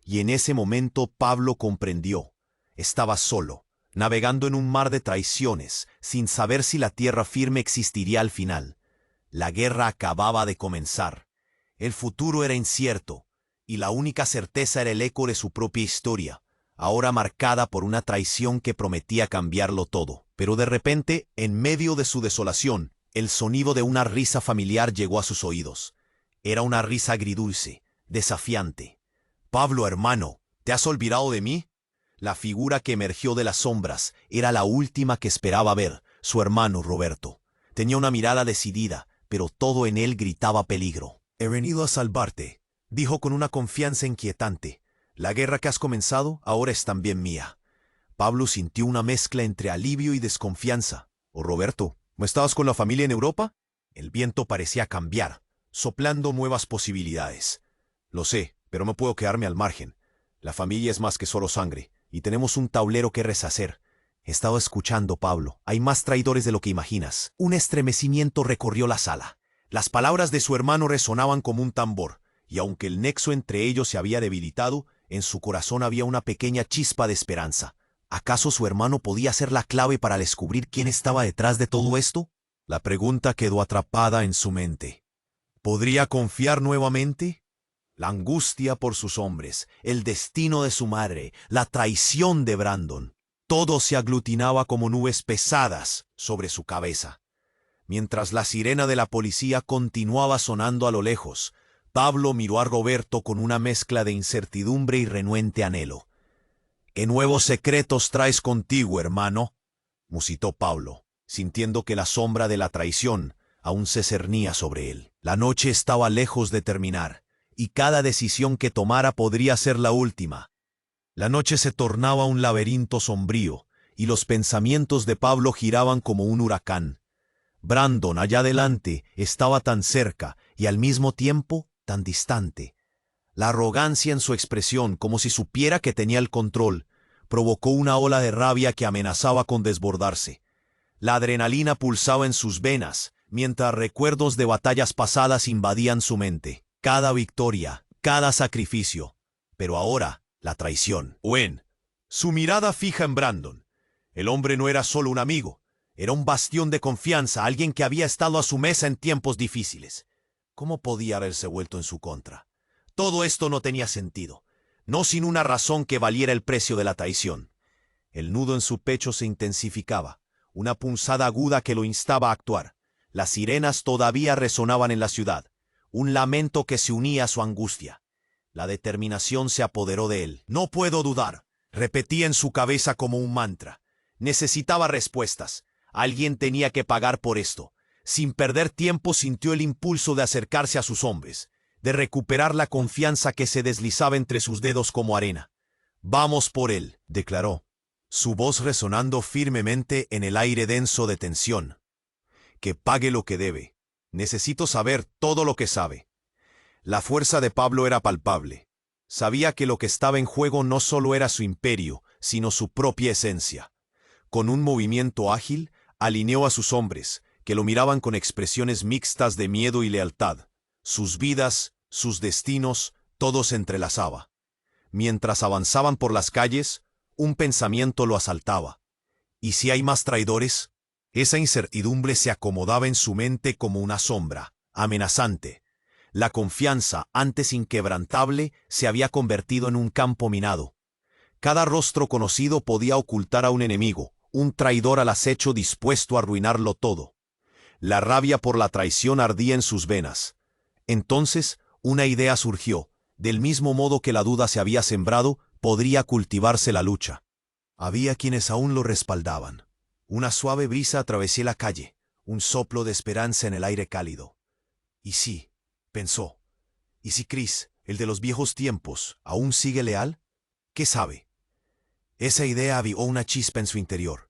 A: Y en ese momento Pablo comprendió. Estaba solo, navegando en un mar de traiciones, sin saber si la tierra firme existiría al final. La guerra acababa de comenzar. El futuro era incierto, y la única certeza era el eco de su propia historia, ahora marcada por una traición que prometía cambiarlo todo. Pero de repente, en medio de su desolación, el sonido de una risa familiar llegó a sus oídos. Era una risa agridulce, desafiante. «Pablo, hermano, ¿te has olvidado de mí?». La figura que emergió de las sombras era la última que esperaba ver, su hermano Roberto. Tenía una mirada decidida, pero todo en él gritaba peligro. «He venido a salvarte», dijo con una confianza inquietante. «La guerra que has comenzado ahora es también mía». Pablo sintió una mezcla entre alivio y desconfianza. «¿Oh, Roberto, no estabas con la familia en Europa?». El viento parecía cambiar, soplando nuevas posibilidades. «Lo sé, pero no puedo quedarme al margen. La familia es más que solo sangre, y tenemos un tablero que reshacer». «He estado escuchando, Pablo. Hay más traidores de lo que imaginas». Un estremecimiento recorrió la sala. Las palabras de su hermano resonaban como un tambor, y aunque el nexo entre ellos se había debilitado, en su corazón había una pequeña chispa de esperanza. ¿Acaso su hermano podía ser la clave para descubrir quién estaba detrás de todo esto? La pregunta quedó atrapada en su mente. ¿Podría confiar nuevamente? La angustia por sus hombres, el destino de su madre, la traición de Brandon, todo se aglutinaba como nubes pesadas sobre su cabeza. Mientras la sirena de la policía continuaba sonando a lo lejos, Pablo miró a Roberto con una mezcla de incertidumbre y renuente anhelo. ¿Qué nuevos secretos traes contigo, hermano?, musitó Pablo, sintiendo que la sombra de la traición aún se cernía sobre él. La noche estaba lejos de terminar, y cada decisión que tomara podría ser la última. La noche se tornaba un laberinto sombrío, y los pensamientos de Pablo giraban como un huracán. Brandon, allá adelante, estaba tan cerca y al mismo tiempo tan distante. La arrogancia en su expresión, como si supiera que tenía el control, provocó una ola de rabia que amenazaba con desbordarse. La adrenalina pulsaba en sus venas, mientras recuerdos de batallas pasadas invadían su mente. Cada victoria, cada sacrificio. Pero ahora, la traición. Owen, su mirada fija en Brandon. El hombre no era solo un amigo, era un bastión de confianza, alguien que había estado a su mesa en tiempos difíciles. ¿Cómo podía haberse vuelto en su contra? Todo esto no tenía sentido, no sin una razón que valiera el precio de la traición. El nudo en su pecho se intensificaba, una punzada aguda que lo instaba a actuar. Las sirenas todavía resonaban en la ciudad, un lamento que se unía a su angustia. La determinación se apoderó de él. No puedo dudar, repetía en su cabeza como un mantra. Necesitaba respuestas. Alguien tenía que pagar por esto. Sin perder tiempo sintió el impulso de acercarse a sus hombres, de recuperar la confianza que se deslizaba entre sus dedos como arena. «Vamos por él», declaró, su voz resonando firmemente en el aire denso de tensión. «Que pague lo que debe. Necesito saber todo lo que sabe». La fuerza de Pablo era palpable. Sabía que lo que estaba en juego no solo era su imperio, sino su propia esencia. Con un movimiento ágil, alineó a sus hombres, que lo miraban con expresiones mixtas de miedo y lealtad. Sus vidas, sus destinos, todo se entrelazaba. Mientras avanzaban por las calles, un pensamiento lo asaltaba. ¿Y si hay más traidores? Esa incertidumbre se acomodaba en su mente como una sombra, amenazante. La confianza, antes inquebrantable, se había convertido en un campo minado. Cada rostro conocido podía ocultar a un enemigo, un traidor al acecho dispuesto a arruinarlo todo. La rabia por la traición ardía en sus venas. Entonces, una idea surgió. Del mismo modo que la duda se había sembrado, podría cultivarse la lucha. Había quienes aún lo respaldaban. Una suave brisa atravesó la calle, un soplo de esperanza en el aire cálido. ¿Y sí?, pensó. ¿Y si Chris, el de los viejos tiempos, aún sigue leal? ¿Qué sabe? Esa idea avivó una chispa en su interior.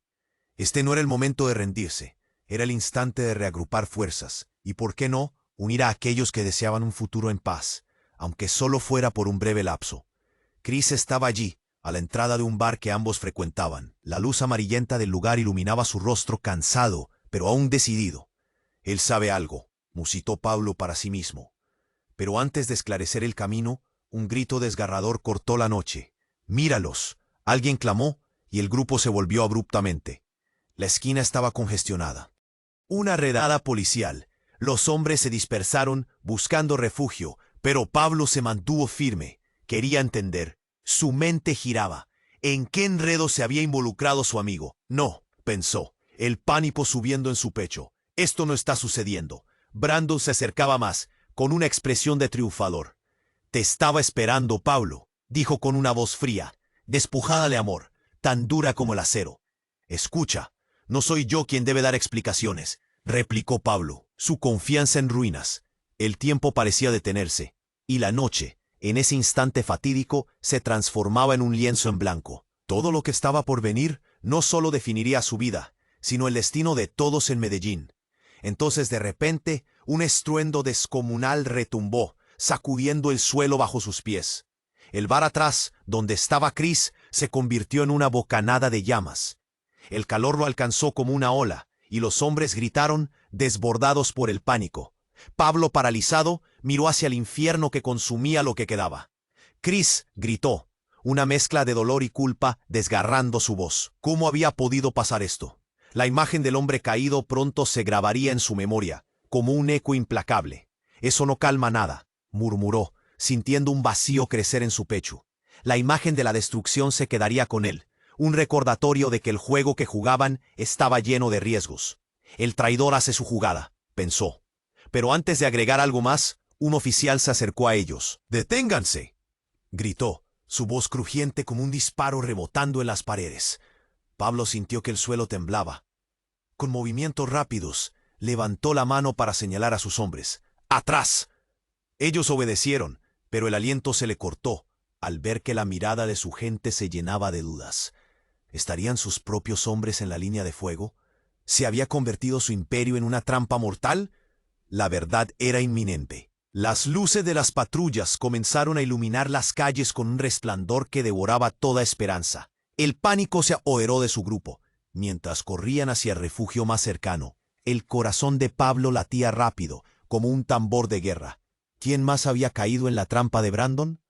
A: Este no era el momento de rendirse, era el instante de reagrupar fuerzas, y por qué no, unir a aquellos que deseaban un futuro en paz, aunque solo fuera por un breve lapso. Chris estaba allí, a la entrada de un bar que ambos frecuentaban. La luz amarillenta del lugar iluminaba su rostro cansado, pero aún decidido. «Él sabe algo», musitó Pablo para sí mismo. Pero antes de esclarecer el camino, un grito desgarrador cortó la noche. «¡Míralos!», alguien clamó, y el grupo se volvió abruptamente. La esquina estaba congestionada. Una redada policial. Los hombres se dispersaron buscando refugio, pero Pablo se mantuvo firme. Quería entender. Su mente giraba. ¿En qué enredo se había involucrado su amigo? No, pensó, el pánico subiendo en su pecho. Esto no está sucediendo. Brandon se acercaba más, con una expresión de triunfador. «Te estaba esperando, Pablo», dijo con una voz fría, despojada de amor, tan dura como el acero. «Escucha, no soy yo quien debe dar explicaciones», replicó Pablo, su confianza en ruinas. El tiempo parecía detenerse, y la noche, en ese instante fatídico, se transformaba en un lienzo en blanco. Todo lo que estaba por venir no solo definiría su vida, sino el destino de todos en Medellín. Entonces, de repente, un estruendo descomunal retumbó, sacudiendo el suelo bajo sus pies. El bar atrás, donde estaba Chris, se convirtió en una bocanada de llamas. El calor lo alcanzó como una ola, y los hombres gritaron, desbordados por el pánico. Pablo, paralizado, miró hacia el infierno que consumía lo que quedaba. «Chris», gritó, una mezcla de dolor y culpa desgarrando su voz. ¿Cómo había podido pasar esto? La imagen del hombre caído pronto se grabaría en su memoria, como un eco implacable. Eso no calma nada, murmuró, sintiendo un vacío crecer en su pecho. La imagen de la destrucción se quedaría con él, un recordatorio de que el juego que jugaban estaba lleno de riesgos. El traidor hace su jugada, pensó. Pero antes de agregar algo más, un oficial se acercó a ellos. ¡Deténganse!, gritó, su voz crujiente como un disparo rebotando en las paredes. Pablo sintió que el suelo temblaba. Con movimientos rápidos, levantó la mano para señalar a sus hombres. ¡Atrás! Ellos obedecieron, pero el aliento se le cortó al ver que la mirada de su gente se llenaba de dudas. ¿Estarían sus propios hombres en la línea de fuego? ¿Se había convertido su imperio en una trampa mortal? La verdad era inminente. Las luces de las patrullas comenzaron a iluminar las calles con un resplandor que devoraba toda esperanza. El pánico se apoderó de su grupo. Mientras corrían hacia el refugio más cercano, el corazón de Pablo latía rápido, como un tambor de guerra. ¿Quién más había caído en la trampa de Brandon?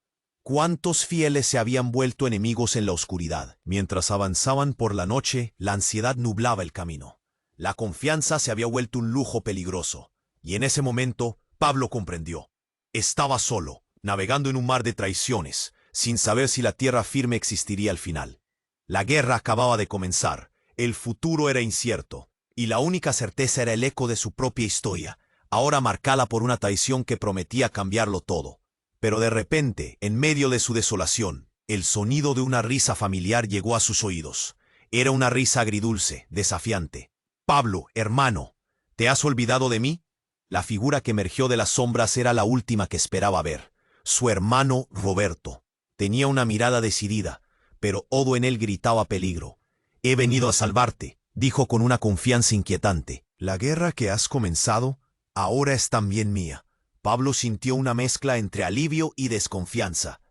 A: ¿Cuántos fieles se habían vuelto enemigos en la oscuridad? Mientras avanzaban por la noche, la ansiedad nublaba el camino. La confianza se había vuelto un lujo peligroso. Y en ese momento, Pablo comprendió. Estaba solo, navegando en un mar de traiciones, sin saber si la tierra firme existiría al final. La guerra acababa de comenzar, el futuro era incierto, y la única certeza era el eco de su propia historia, ahora marcada por una traición que prometía cambiarlo todo. Pero de repente, en medio de su desolación, el sonido de una risa familiar llegó a sus oídos. Era una risa agridulce, desafiante. «Pablo, hermano, ¿te has olvidado de mí?». La figura que emergió de las sombras era la última que esperaba ver. Su hermano Roberto. Tenía una mirada decidida, pero todo en él gritaba peligro. «He venido a salvarte», dijo con una confianza inquietante. «La guerra que has comenzado ahora es también mía». Pablo sintió una mezcla entre alivio y desconfianza.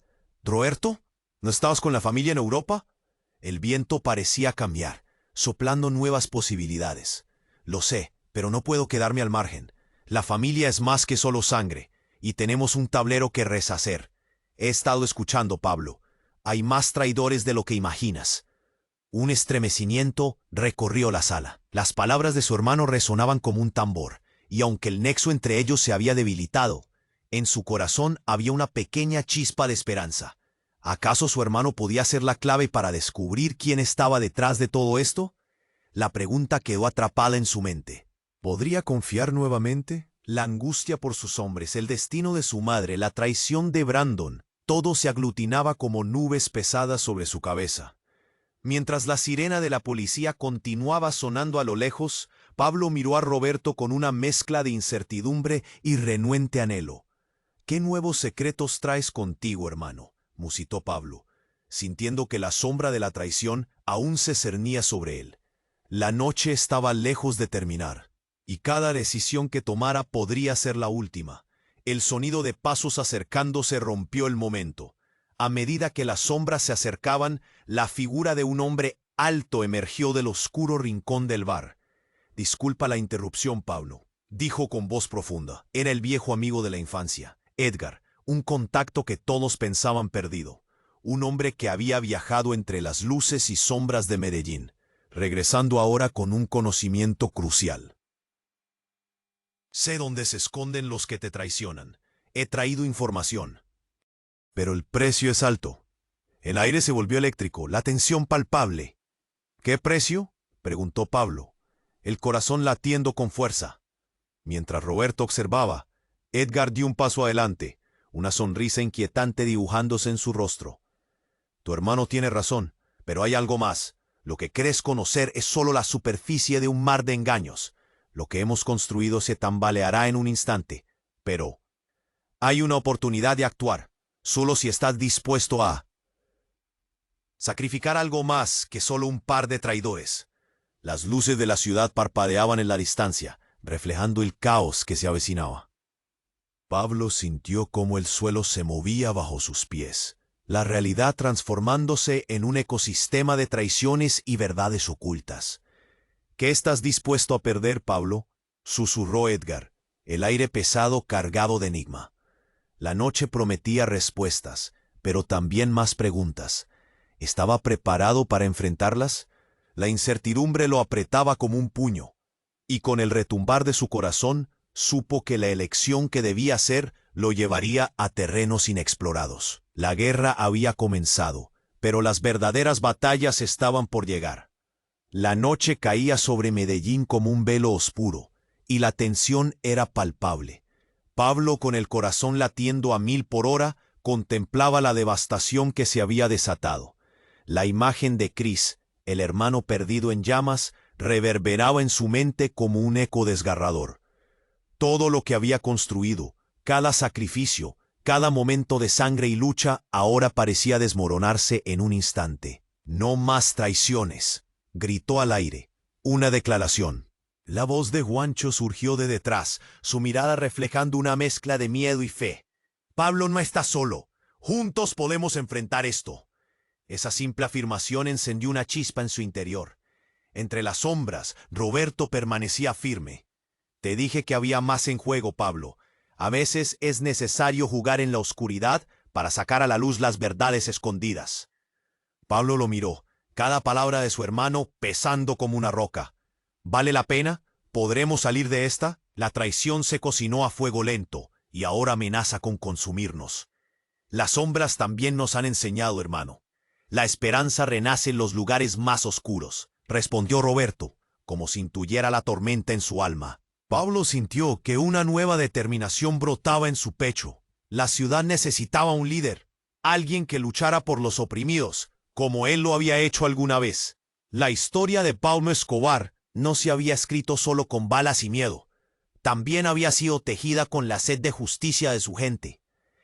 A: «¿Roberto? ¿No estabas con la familia en Europa?». El viento parecía cambiar, soplando nuevas posibilidades. «Lo sé, pero no puedo quedarme al margen. La familia es más que solo sangre, y tenemos un tablero que reshacer. He estado escuchando, Pablo. Hay más traidores de lo que imaginas». Un estremecimiento recorrió la sala. Las palabras de su hermano resonaban como un tambor, y aunque el nexo entre ellos se había debilitado, en su corazón había una pequeña chispa de esperanza. ¿Acaso su hermano podía ser la clave para descubrir quién estaba detrás de todo esto? La pregunta quedó atrapada en su mente. ¿Podría confiar nuevamente? La angustia por sus hombres, el destino de su madre, la traición de Brandon, todo se aglutinaba como nubes pesadas sobre su cabeza. Mientras la sirena de la policía continuaba sonando a lo lejos, Pablo miró a Roberto con una mezcla de incertidumbre y renuente anhelo. «¿Qué nuevos secretos traes contigo, hermano?», musitó Pablo, sintiendo que la sombra de la traición aún se cernía sobre él. La noche estaba lejos de terminar, y cada decisión que tomara podría ser la última. El sonido de pasos acercándose rompió el momento. A medida que las sombras se acercaban, la figura de un hombre alto emergió del oscuro rincón del bar. «Disculpa la interrupción, Pablo», dijo con voz profunda. Era el viejo amigo de la infancia, Edgar, un contacto que todos pensaban perdido. Un hombre que había viajado entre las luces y sombras de Medellín, regresando ahora con un conocimiento crucial. «Sé dónde se esconden los que te traicionan. He traído información. Pero el precio es alto». El aire se volvió eléctrico, la tensión palpable. «¿Qué precio?», preguntó Pablo, el corazón latiendo con fuerza. Mientras Roberto observaba, Edgar dio un paso adelante, una sonrisa inquietante dibujándose en su rostro. «Tu hermano tiene razón, pero hay algo más. Lo que crees conocer es solo la superficie de un mar de engaños. Lo que hemos construido se tambaleará en un instante, pero hay una oportunidad de actuar, solo si estás dispuesto a sacrificar algo más que solo un par de traidores». Las luces de la ciudad parpadeaban en la distancia, reflejando el caos que se avecinaba. Pablo sintió cómo el suelo se movía bajo sus pies, la realidad transformándose en un ecosistema de traiciones y verdades ocultas. «¿Qué estás dispuesto a perder, Pablo?», susurró Edgar, el aire pesado cargado de enigma. La noche prometía respuestas, pero también más preguntas. ¿Estaba preparado para enfrentarlas? La incertidumbre lo apretaba como un puño, y con el retumbar de su corazón, supo que la elección que debía hacer lo llevaría a terrenos inexplorados. La guerra había comenzado, pero las verdaderas batallas estaban por llegar. La noche caía sobre Medellín como un velo oscuro, y la tensión era palpable. Pablo, con el corazón latiendo a 1000 por hora, contemplaba la devastación que se había desatado. La imagen de Cris, el hermano perdido en llamas, reverberaba en su mente como un eco desgarrador. Todo lo que había construido, cada sacrificio, cada momento de sangre y lucha, ahora parecía desmoronarse en un instante. «No más traiciones», gritó al aire. Una declaración. La voz de Juancho surgió de detrás, su mirada reflejando una mezcla de miedo y fe. «Pablo no está solo. Juntos podemos enfrentar esto». Esa simple afirmación encendió una chispa en su interior. Entre las sombras, Roberto permanecía firme. «Te dije que había más en juego, Pablo. A veces es necesario jugar en la oscuridad para sacar a la luz las verdades escondidas». Pablo lo miró, cada palabra de su hermano pesando como una roca. «¿Vale la pena? ¿Podremos salir de esta? La traición se cocinó a fuego lento y ahora amenaza con consumirnos. Las sombras también nos han enseñado, hermano. La esperanza renace en los lugares más oscuros», respondió Roberto, como si intuyera la tormenta en su alma. Pablo sintió que una nueva determinación brotaba en su pecho. La ciudad necesitaba un líder, alguien que luchara por los oprimidos, como él lo había hecho alguna vez. La historia de Pablo Escobar no se había escrito solo con balas y miedo. También había sido tejida con la sed de justicia de su gente.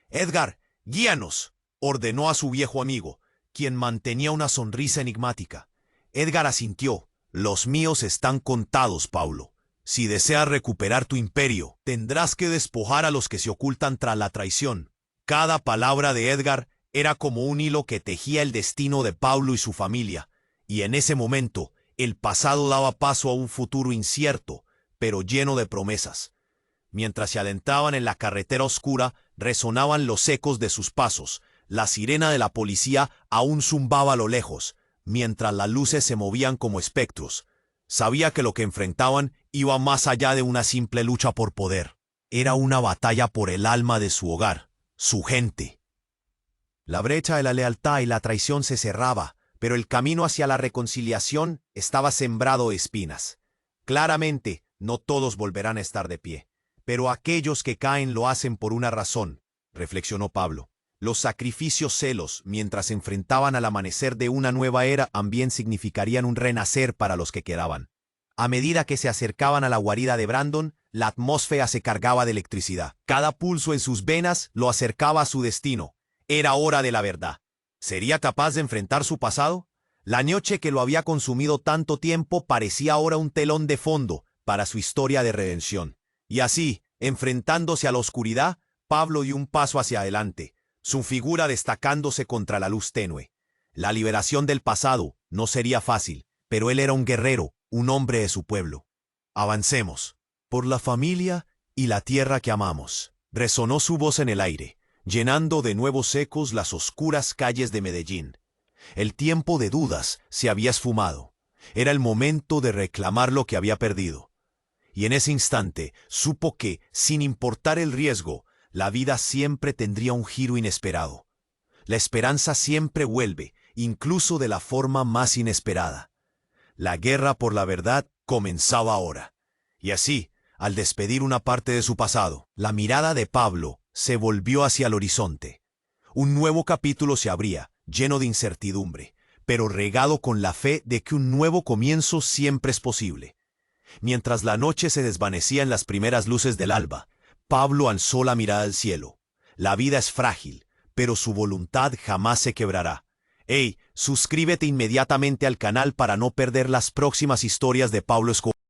A: «Edgar, guíanos», ordenó a su viejo amigo, quien mantenía una sonrisa enigmática. Edgar asintió. «Los míos están contados, Pablo. Si deseas recuperar tu imperio, tendrás que despojar a los que se ocultan tras la traición». Cada palabra de Edgar era como un hilo que tejía el destino de Pablo y su familia, y en ese momento el pasado daba paso a un futuro incierto, pero lleno de promesas. Mientras se adentraban en la carretera oscura, resonaban los ecos de sus pasos. La sirena de la policía aún zumbaba a lo lejos, mientras las luces se movían como espectros. Sabía que lo que enfrentaban iba más allá de una simple lucha por poder. Era una batalla por el alma de su hogar, su gente. La brecha de la lealtad y la traición se cerraba, pero el camino hacia la reconciliación estaba sembrado de espinas. Claramente, no todos volverán a estar de pie, pero aquellos que caen lo hacen por una razón, reflexionó Pablo. Los sacrificios celos mientras se enfrentaban al amanecer de una nueva era también significarían un renacer para los que quedaban. A medida que se acercaban a la guarida de Brandon, la atmósfera se cargaba de electricidad. Cada pulso en sus venas lo acercaba a su destino. Era hora de la verdad. ¿Sería capaz de enfrentar su pasado? La noche que lo había consumido tanto tiempo parecía ahora un telón de fondo para su historia de redención. Y así, enfrentándose a la oscuridad, Pablo dio un paso hacia adelante, su figura destacándose contra la luz tenue. La liberación del pasado no sería fácil, pero él era un guerrero, un hombre de su pueblo. «Avancemos, por la familia y la tierra que amamos», resonó su voz en el aire, llenando de nuevos ecos las oscuras calles de Medellín. El tiempo de dudas se había esfumado. Era el momento de reclamar lo que había perdido. Y en ese instante supo que, sin importar el riesgo, la vida siempre tendría un giro inesperado. La esperanza siempre vuelve, incluso de la forma más inesperada. La guerra por la verdad comenzaba ahora. Y así, al despedir una parte de su pasado, la mirada de Pablo se volvió hacia el horizonte. Un nuevo capítulo se abría, lleno de incertidumbre, pero regado con la fe de que un nuevo comienzo siempre es posible. Mientras la noche se desvanecía en las primeras luces del alba, Pablo alzó la mirada al cielo. La vida es frágil, pero su voluntad jamás se quebrará. Hey, suscríbete inmediatamente al canal para no perder las próximas historias de Pablo Escobar.